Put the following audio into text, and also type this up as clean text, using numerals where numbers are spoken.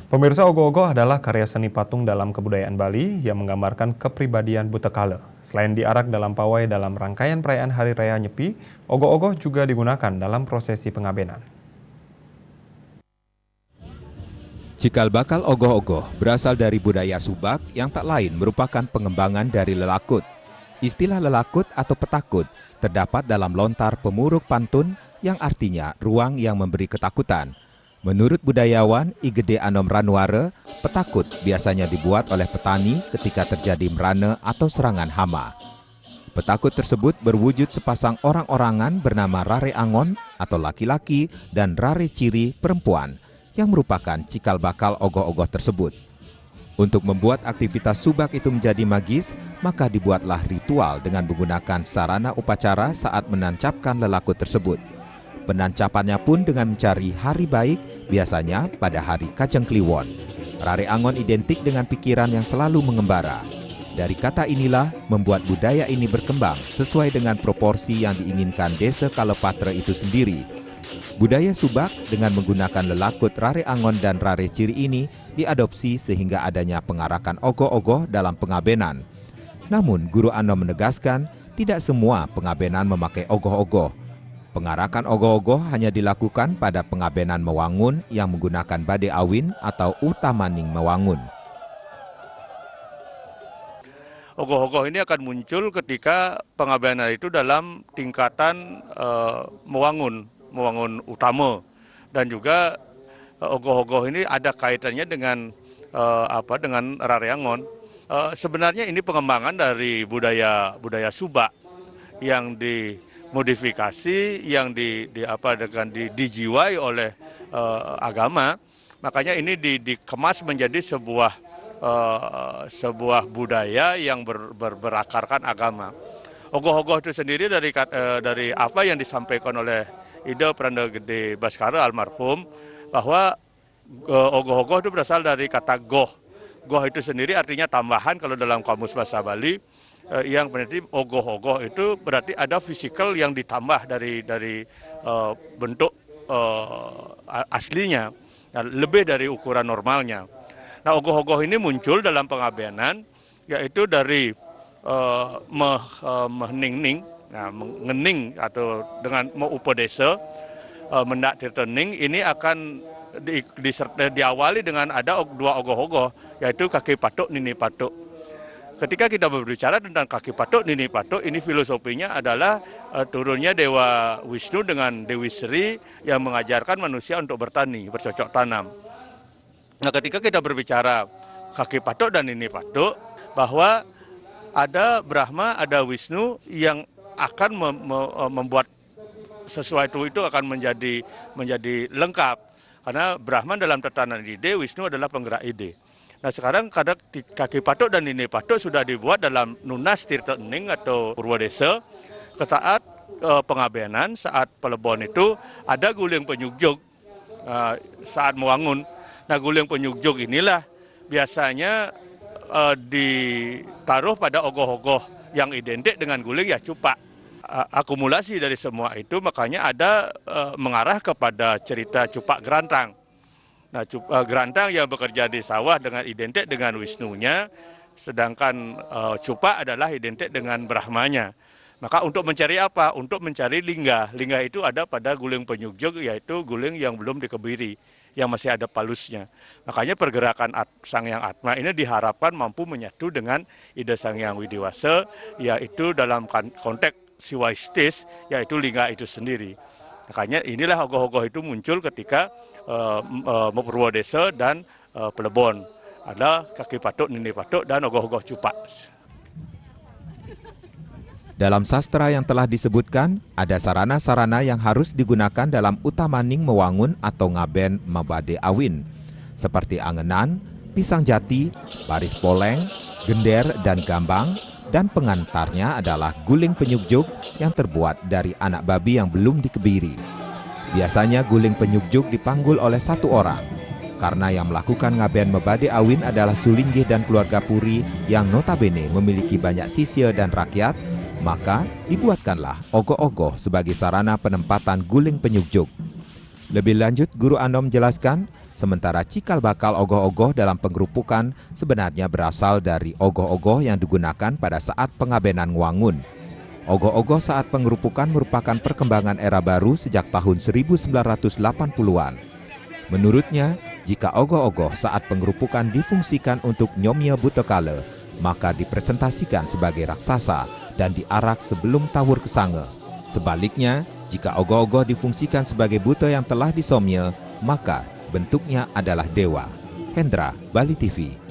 Pemirsa, ogoh-ogoh adalah karya seni patung dalam kebudayaan Bali yang menggambarkan kepribadian Butekale. Selain diarak dalam pawai dalam rangkaian perayaan Hari Raya Nyepi, ogoh-ogoh juga digunakan dalam prosesi pengabenan. Cikal bakal ogoh-ogoh berasal dari budaya Subak yang tak lain merupakan pengembangan dari lelakut. Istilah lelakut atau petakut terdapat dalam lontar pemuruk pantun yang artinya ruang yang memberi ketakutan. Menurut budayawan I Gede Anom Ranware, petakut biasanya dibuat oleh petani ketika terjadi merana atau serangan hama. Petakut tersebut berwujud sepasang orang-orangan bernama Rare Angon atau laki-laki dan Rare Ciri perempuan yang merupakan cikal bakal ogoh-ogoh tersebut. Untuk membuat aktivitas Subak itu menjadi magis, maka dibuatlah ritual dengan menggunakan sarana upacara saat menancapkan lelakut tersebut. Penancapannya pun dengan mencari hari baik, biasanya pada hari Kajeng Kliwon. Rare Angon identik dengan pikiran yang selalu mengembara. Dari kata inilah membuat budaya ini berkembang sesuai dengan proporsi yang diinginkan Desa Kalepatre itu sendiri. Budaya Subak dengan menggunakan lelakut Rare Angon dan Rare Ciri ini diadopsi sehingga adanya pengarakan ogoh-ogoh dalam pengabenan. Namun Guru Anom menegaskan tidak semua pengabenan memakai ogoh-ogoh. Pengarakan ogoh-ogoh hanya dilakukan pada pengabenan mewangun yang menggunakan bade awin atau utamaning mewangun. Ogoh-ogoh ini akan muncul ketika pengabenan itu dalam tingkatan mewangun utama, dan juga ogoh-ogoh ini ada kaitannya dengan dengan Rare Angon. Sebenarnya ini pengembangan dari budaya Subak yang dimodifikasi, yang dijiwai oleh agama. Makanya ini dikemas menjadi sebuah budaya yang berakarkan agama. Ogoh-ogoh itu sendiri dari apa yang disampaikan oleh Ida Pranda Gede Baskara almarhum, bahwa ogoh-ogoh itu berasal dari kata goh. Goh itu sendiri artinya tambahan kalau dalam kamus bahasa Bali, yang berarti ogoh-ogoh itu berarti ada fisikal yang ditambah dari bentuk aslinya, lebih dari ukuran normalnya. Nah, ogoh-ogoh ini muncul dalam pengabenan, yaitu dari meningning, mengening atau dengan mau upodesa, mendak tirtening, ini akan diawali dengan ada dua ogoh-ogoh, yaitu kaki patuk, nini patuk. Ketika kita berbicara tentang kaki patuk, nini patuk, ini filosofinya adalah turunnya Dewa Wisnu dengan Dewi Sri yang mengajarkan manusia untuk bertani, bercocok tanam. Nah, ketika kita berbicara kaki patuk dan nini patuk, bahwa ada Brahma, ada Wisnu yang akan membuat sesuatu itu akan menjadi lengkap. Karena Brahman dalam tatanan ide, Wisnu adalah penggerak ide. Nah, sekarang kadang kaki patuk dan nini patuk sudah dibuat dalam Nunas Tirta Ening atau Purwadesa. Ketaat pengabenan saat pelebon itu ada guling penyugjug saat mewangun. Nah, guling penyugjug inilah biasanya ditaruh pada ogoh-ogoh yang identik dengan guling ya cupak. Akumulasi dari semua itu makanya ada mengarah kepada cerita cupak gerantang. Nah, gerantang yang bekerja di sawah dengan identik dengan Wisnunya, sedangkan cupak adalah identik dengan Brahmanya. Maka untuk mencari apa? Untuk mencari lingga. Lingga itu ada pada guling penyugjug, yaitu guling yang belum dikebiri, yang masih ada palusnya. Makanya pergerakan Sang Hyang Atma ini diharapkan mampu menyatu dengan ide Sang Hyang Widiwasa, yaitu dalam konteks siwaistis, yaitu lingga itu sendiri. Makanya inilah ogoh-ogoh itu muncul ketika Purwadesa dan pelebon. Ada kaki patuk, nini patuk, dan ogoh-ogoh cupak. Dalam sastra yang telah disebutkan, ada sarana-sarana yang harus digunakan dalam utamaning mewangun atau ngaben mabade awin, seperti angenan, pisang jati, baris poleng, gender, dan gambang, dan pengantarnya adalah guling penyugjug yang terbuat dari anak babi yang belum dikebiri. Biasanya guling penyugjug dipanggul oleh satu orang, karena yang melakukan ngaben mebade awin adalah Sulinggih dan keluarga Puri yang notabene memiliki banyak sisya dan rakyat, maka dibuatkanlah ogoh-ogoh sebagai sarana penempatan guling penyugjug. Lebih lanjut, Guru Anom menjelaskan, Sementara cikal bakal ogoh-ogoh dalam pengerupukan sebenarnya berasal dari ogoh-ogoh yang digunakan pada saat pengabenan Wangun. Ogoh-ogoh saat pengerupukan merupakan perkembangan era baru sejak tahun 1980-an. Menurutnya, jika ogoh-ogoh saat pengerupukan difungsikan untuk nyomye Butekale, maka dipresentasikan sebagai raksasa dan diarak sebelum tawur kesange. Sebaliknya, jika ogoh-ogoh difungsikan sebagai bute yang telah disomye, maka bentuknya adalah dewa. Hendra, Bali TV.